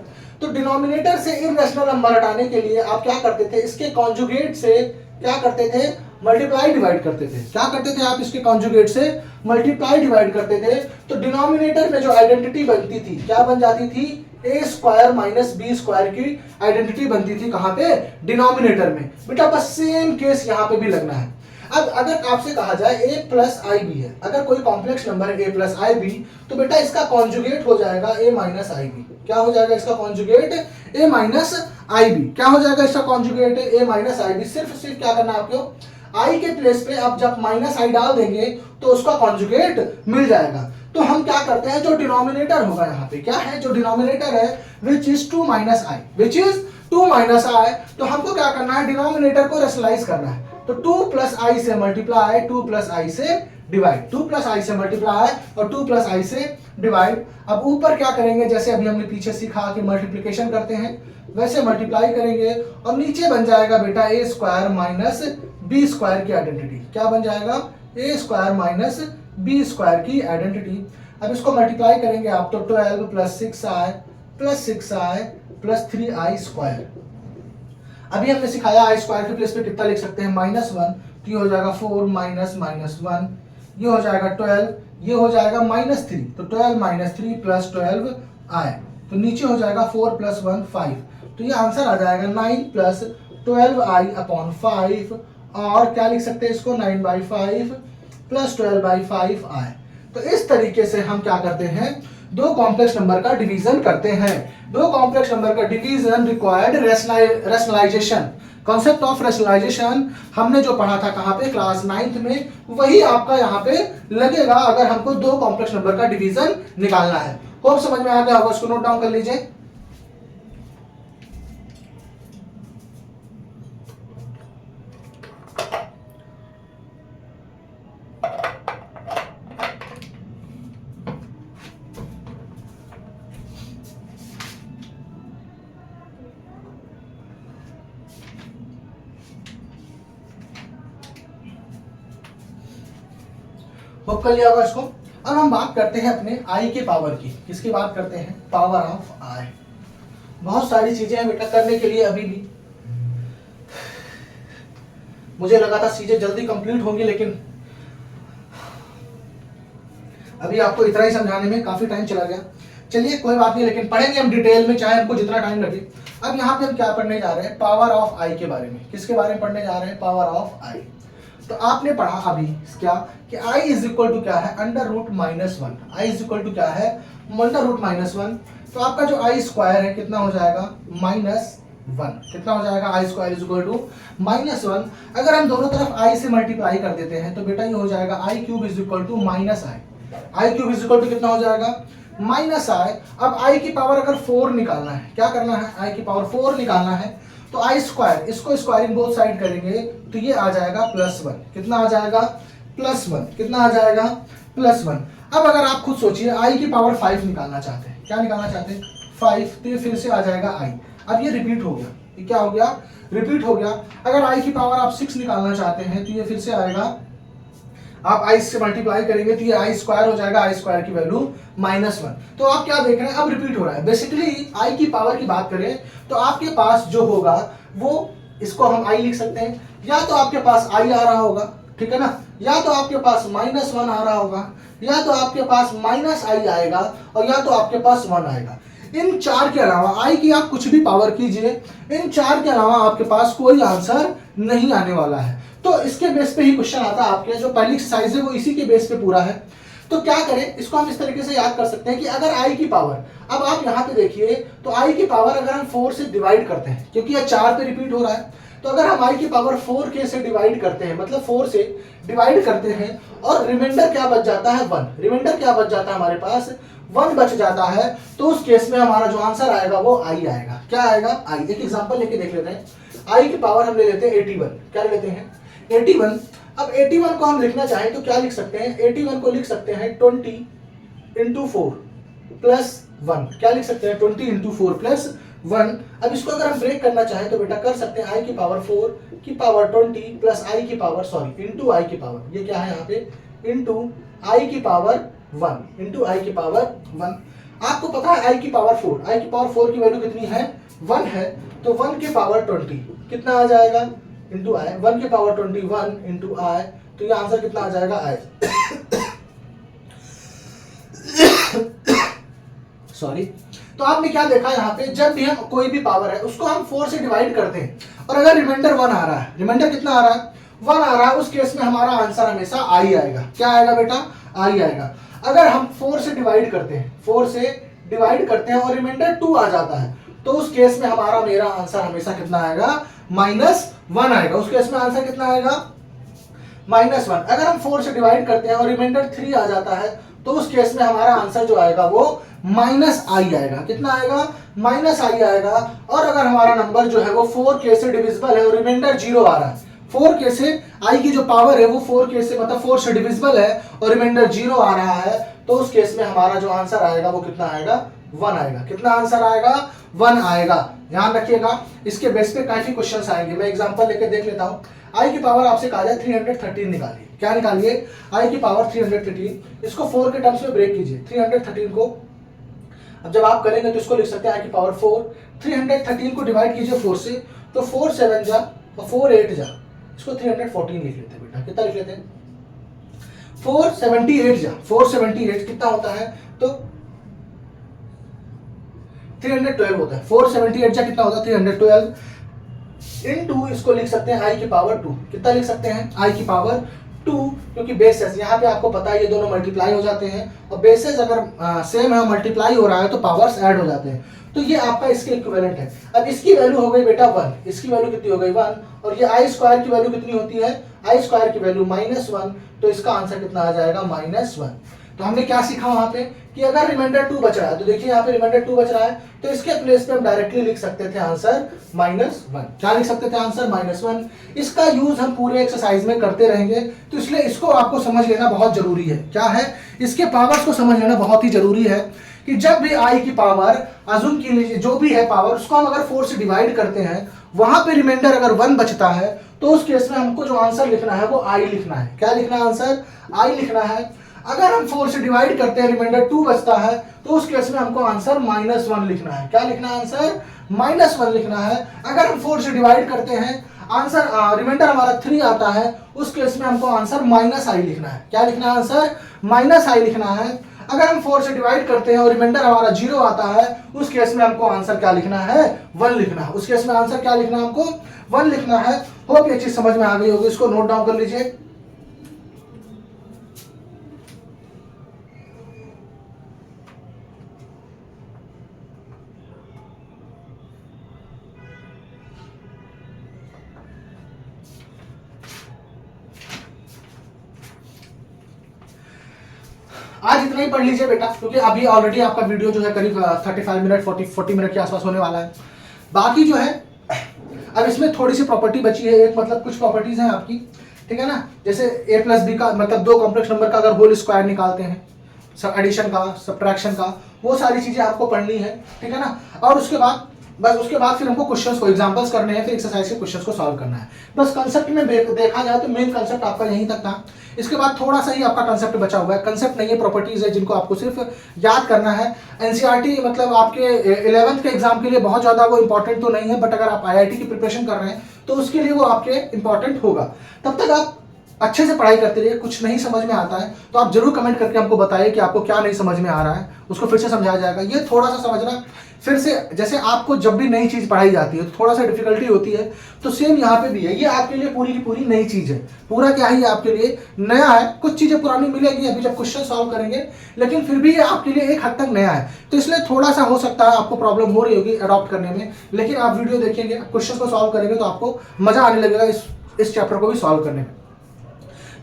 तो डिनोमिनेटर से इररेशनल नंबर हटाने के लिए आप क्या करते थे, इसके कॉन्जुगेट से क्या करते थे, मल्टीप्लाई डिवाइड करते थे। क्या करते थे आप, इसके कॉन्जुगेट से मल्टीप्लाई डिवाइड करते थे। तो डिनोमिनेटर में जो आइडेंटिटी बनती थी क्या बन जाती थी, ए स्क्वायर माइनस बी स्क्वायर की आइडेंटिटी बनती थी। कहां पे, डिनोमिनेटर में। बेटा बस सेम केस यहां पे भी लगना है। अब अगर आपसे कहा जाए a प्लस आई बी है, अगर कोई कॉम्प्लेक्स नंबर है a प्लस आई बी, तो बेटा इसका कॉन्जुगेट हो जाएगा a माइनस आई बी। क्या हो जाएगा इसका conjugate, a minus i b. क्या हो जाएगा इसका conjugate, a minus i b. सिर्फ क्या करना है आपको, i के प्लेस पे आप जब माइनस आई डाल देंगे तो उसका कॉन्जुगेट मिल जाएगा। तो हम क्या करते हैं, जो डिनोमिनेटर होगा यहाँ पे क्या है, जो डिनोमिनेटर है which is 2 minus i, which is 2 minus i, तो हमको क्या करना है, डिनोमिनेटर को रेशनलाइज करना है। तो 2 प्लस आई से मल्टीप्लाई, 2 प्लस आई से डिवाइड, 2 प्लस आई से मल्टीप्लाई और 2 प्लस आई से डिवाइड। अब ऊपर क्या करेंगे, जैसे अभी हमने पीछे सीखा कि मल्टीप्लिकेशन करते हैं वैसे मल्टीप्लाई करेंगे, और नीचे बन जाएगा बेटा ए स्क्वायर माइनस बी स्क्वायर की आइडेंटिटी। क्या बन जाएगा, ए स्क्वायर माइनस बी स्क्वायर की आइडेंटिटी। अब इसको मल्टीप्लाई करेंगे आप तो 12 plus 6i plus 6i plus 3i square. अभी हमने सिखाया आई स्क्वायर के प्लेस पे कितना लिख सकते हैं, -1, तो ये हो जाएगा 4 माइनस -1, ये हो जाएगा 12, ये हो जाएगा -3, तो 12 माइनस 3 प्लस 12i, तो नीचे हो जाएगा 4 प्लस 1 5, तो ये आंसर आ जाएगा 9 प्लस 12i अपॉन 5, और क्या लिख सकते हैं इसको, 9/5 प्लस 12/5i। तो इस तरीके से हम क्या करते हैं, दो कॉम्प्लेक्स नंबर का डिवीजन करते हैं। दो कॉम्प्लेक्स नंबर का division required rationalisation. Concept of rationalisation हमने जो पढ़ा था कहाँ पे, क्लास 9th में, वही आपका यहाँ पे लगेगा अगर हमको दो कॉम्प्लेक्स नंबर का डिवीजन निकालना है। होप समझ में आ गया होगा, इसको नोट डाउन कर लीजिए। होप कर लिया होगा इसको। अब हम बात करते हैं अपने आई के पावर की। किसकी बात करते हैं? पावर ऑफ आई। बहुत सारी चीजें हैं बेटा करने के लिए अभी भी। मुझे लगा था चीजें जल्दी कंप्लीट होंगी, लेकिन अभी आपको इतना ही समझाने में काफी टाइम चला गया। चलिए कोई बात नहीं, लेकिन पढ़ेंगे हम डिटेल में, चाहे हमको जितना टाइम लगे। अब यहाँ पे हम क्या पढ़ने जा रहे हैं? पावर ऑफ आई के बारे में। किसके बारे में पढ़ने जा रहे हैं? पावर ऑफ आई। तो आपने पढ़ा अभी क्या कि i इज इक्वल टू क्या है? Under root minus one. I is equal to क्या है? Under root minus one. तो आपका जो आई स्क्वायर है कितना हो जाएगा? Minus one. कितना हो जाएगा? I square is equal to minus one. अगर हम दोनों तरफ आई से मल्टीप्लाई कर देते हैं तो बेटा ये हो जाएगा i cube is equal to minus i. I cube is equal to कितना हो जाएगा? Minus i. अब आई की पावर अगर 4 निकालना है, क्या करना है? आई की पावर 4 निकालना है, तो आई स्क्वायर, इसको स्क्वायरिंग बोथ साइड करेंगे तो ये आ जाएगा प्लस वन। कितना आ जाएगा? Plus one. कितना आ जाएगा? Plus one. अब अगर आप खुद सोचिए, आई की पावर 5 निकालना चाहते हैं, क्या निकालना चाहते हैं? 5, तो ये फिर से आ जाएगा आई। अब ये रिपीट हो गया, ये क्या हो गया? रिपीट हो गया। अगर आई की पावर आप 6 निकालना चाहते हैं तो ये फिर से आएगा, आप आई से मल्टीप्लाई करेंगे तो ये आई स्क्वायर हो जाएगा, आई स्क्वायर की वैल्यू माइनस वन। तो आप क्या देख रहे हैं? अब रिपीट हो रहा है। बेसिकली आई की पावर की बात करें तो आपके पास जो होगा वो, इसको हम आई लिख सकते हैं, या तो आपके पास आई आ रहा होगा, ठीक है ना, या तो आपके पास माइनस वन आ रहा होगा, या तो आपके पास माइनस आई आएगा, और या तो आपके पास वन आएगा। इन चार के अलावा, आई की आप कुछ भी पावर कीजिए, इन चार के अलावा आपके पास कोई आंसर नहीं आने वाला है। तो इसके बेस पे ही क्वेश्चन आता है आपके, जो पहली एक्सरसाइज है वो इसी के बेस पे पूरा है। तो क्या करें, इसको हम इस तरीके से याद कर सकते हैं कि अगर आई की पावर, अब आप यहाँ पे देखिए, तो आई की पावर अगर हम 4 से डिवाइड करते हैं, क्योंकि यह 4 पे रिपीट हो रहा है, तो अगर हम आई की पावर 4 के से डिवाइड करते हैं, मतलब 4 से डिवाइड करते हैं, और रिमाइंडर क्या बच जाता है? 1। रिमाइंडर क्या बच जाता है हमारे पास? 1 बच जाता है। तो उस केस में हमारा जो आंसर आएगा वो आई आएगा। क्या आएगा? आई। एक एग्जांपल लेके देख लेते हैं। आई की पावर हम ले लेते हैं 81। क्या ले लेते हैं? 81। अब 81 को हम लिखना चाहें तो क्या लिख सकते हैं? 81 को लिख सकते हैं 20 इंटू 4 प्लस 1। क्या लिख सकते हैं? 20 इंटू 4 प्लस 1। अब इसको अगर हम ब्रेक करना चाहें तो बेटा कर सकते हैं, आई की पावर 4 की पावर 20 प्लस आई की पावर, सॉरी, इंटू आई की पावर, ये क्या है यहाँ पे? इंटू आई की पावर 1, इंटू आई की पावर 1। आपको पता है आई की पावर 4, आई की पावर 4 की वैल्यू कितनी है? 1 है। तो 1 की पावर 20 कितना आ जाएगा? इंटू आई। 1 की पावर 21 इंटू आई, तो ये आंसर कितना आ जाएगा? आई। सॉरी। तो आपने क्या देखा यहाँ पे, जब भी हम कोई भी पावर है उसको हम 4 से डिवाइड करते हैं, और अगर रिमाइंडर 1 आ रहा है, रिमाइंडर कितना आ रहा है? 1 आ रहा है, उस केस में हमारा आंसर हमेशा आई आएगा। क्या आएगा बेटा? आई आएगा। अगर हम 4 से डिवाइड करते हैं, 4 से डिवाइड करते हैं और रिमाइंडर 2 आ जाता है, तो उस केस में हमारा मेरा आंसर हमेशा कितना आएगा? -1 आएगा। उस केस में आंसर कितना आएगा? -1। अगर हम 4 से डिवाइड करते हैं और रिमाइंडर 3 आ जाता है, तो उस केस में हमारा आंसर जो आएगा वो -i आएगा। कितना आएगा? -i आएगा। और अगर हमारा नंबर जो है वो 4k से डिविजिबल है और रिमाइंडर 0 आ रहा है, 4k से i की जो पावर है वो 4k से, मतलब 4 से डिविजिबल है और रिमाइंडर 0 आ रहा है, तो उस केस में हमारा जो आंसर आएगा वो कितना आएगा? 1 आएगा। कितना आंसर आएगा? 1 आएगा। ध्यान रखिएगा, इसके बेस पे काफी क्वेश्चंस आएंगे। मैं एग्जांपल लेके देख लेता हूँ। आई की पावर आपसे कहा जाए 313 निकालिए। क्या निकालिए? आई की पावर 313। इसको 4 के टर्म्स में ब्रेक कीजिए। 313 को अब जब आप करेंगे तो इसको लिख सकते हैं आई की पावर 4। 313 को डिवाइड कीजिए 4 से, तो 4 7 जा और 4 8 जा, इसको 314 लिख लेते हैं बेटा। कितना लिख लेते हैं? 478 जा, 478 कितना होता है? तो 312 होता है। 478 जा कितना होता है? 312 इनटू, इसको लिख सकते हैं आई की पावर 2। कितना लिख सकते हैं? आई की पावर 2, क्योंकि बेसेस यहाँ पे आपको पता है ये दोनों मल्टीप्लाई हो जाते हैं, और बेसेस अगर सेम है मल्टीप्लाई हो रहा है तो पावर्स ऐड हो जाते हैं, तो ये आपका इसके इक्विवेलेंट है। अब इसकी वैल्यू हो गई बेटा 1, इसकी वैल्यू कितनी हो गई 1, और ये आई स्क्वायर की वैल्यू कितनी होती है, आई स्क्वायर की वैल्यू -1, तो इसका आंसर कितना आ जाएगा -1। तो हमने क्या सीखा वहां पे कि अगर रिमाइंडर 2 बच रहा है, तो देखिए यहाँ पे रिमाइंडर 2 बच रहा है, तो इसके प्लेस पे हम डायरेक्टली लिख सकते थे आंसर -1। क्या लिख सकते थे आंसर -1। इसका यूज हम पूरे एक्सरसाइज में करते रहेंगे, तो इसलिए इसको आपको समझ लेना बहुत जरूरी है। क्या है, इसके पावर्स को समझ लेना बहुत ही जरूरी है कि जब भी आई की पावर, अजुम की लीजिए जो भी है पावर, उसको हम अगर 4 से डिवाइड करते हैं, वहां पे रिमाइंडर अगर 1 बचता है, तो उस केस में हमको जो आंसर लिखना है वो आई लिखना है। क्या लिखना है, आंसर आई लिखना है। अगर हम 4 से डिवाइड करते हैं, रिमाइंडर 2 बचता है, तो उस केस में हमको आंसर -1 लिखना है। क्या लिखना है, आंसर -1 लिखना है। अगर हम 4 से डिवाइड करते हैं, आंसर रिमाइंडर हमारा 3 आता है, उस केस में हमको आंसर -i लिखना है। क्या लिखना है, आंसर -i लिखना है। अगर हम 4 से डिवाइड करते हैं और रिमाइंडर हमारा 0 आता है, उस केस में हमको आंसर क्या लिखना है, 1 लिखना है। उस केस में आंसर क्या लिखना है, हमको 1 लिखना है। होप ये चीज समझ में आ गई होगी, इसको नोट डाउन कर लीजिए। आज इतना ही पढ़ लीजिए बेटा, क्योंकि अभी ऑलरेडी आपका वीडियो जो है करीब 35 मिनट 40 मिनट के आसपास होने वाला है। बाकी जो है अब इसमें थोड़ी सी प्रॉपर्टी बची है, एक मतलब कुछ प्रॉपर्टीज हैं आपकी, ठीक है ना, जैसे a प्लस बी का मतलब 2 कॉम्प्लेक्स नंबर का अगर होल स्क्वायर निकालते हैं, सब एडिशन का, सब्ट्रैक्शन का, वो सारी चीजें आपको पढ़नी है, ठीक है ना। और उसके बाद बस उसके बाद फिर हमको क्वेश्चंस को एग्जांपल्स करने हैं, फिर एक्सरसाइज के क्वेश्चंस को सॉल्व करना है। बस कंसेप्ट में देखा जाए तो मेन कंसेप्ट आपका यहीं तक था। इसके बाद थोड़ा सा ही आपका कंसेप्ट बचा हुआ है, कंसेप्ट नहीं है, प्रॉपर्टीज है जिनको आपको सिर्फ याद करना है। एनसीईआरटी मतलब आपके 11th के एग्जाम के लिए बहुत ज्यादा वो इंपॉर्टेंट तो नहीं है, बट अगर आप आईआईटी की प्रिपरेशन कर रहे हैं तो उसके लिए वो आपके इंपॉर्टेंट होगा। तब तक आप अच्छे से पढ़ाई करते रहिए। कुछ नहीं समझ में आता है तो आप जरूर कमेंट करके हमको बताइए कि आपको क्या नहीं समझ में आ रहा है, उसको फिर से समझाया जाएगा। ये थोड़ा सा समझना फिर से, जैसे आपको जब भी नई चीज पढ़ाई जाती है तो थोड़ा सा डिफिकल्टी होती है, तो सेम यहाँ पे भी है। ये आपके लिए पूरी की पूरी नई चीज है, पूरा क्या है, आपके लिए नया है। कुछ चीजें पुरानी मिलेगी अभी जब क्वेश्चन सॉल्व करेंगे, लेकिन फिर भी ये आपके लिए एक हद तक नया है। तो इसलिए थोड़ा सा हो सकता है आपको प्रॉब्लम हो रही होगी अडॉप्ट करने में, लेकिन आप वीडियो देखेंगे, क्वेश्चन को सॉल्व करेंगे तो आपको मजा आने लगेगा इस चैप्टर को भी सॉल्व करने में।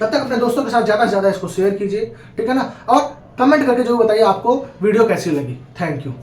तब तक अपने दोस्तों के साथ ज्यादा से ज्यादा इसको शेयर कीजिए, ठीक है ना, और कमेंट करके जो बताइए आपको वीडियो कैसी लगी। Thank you.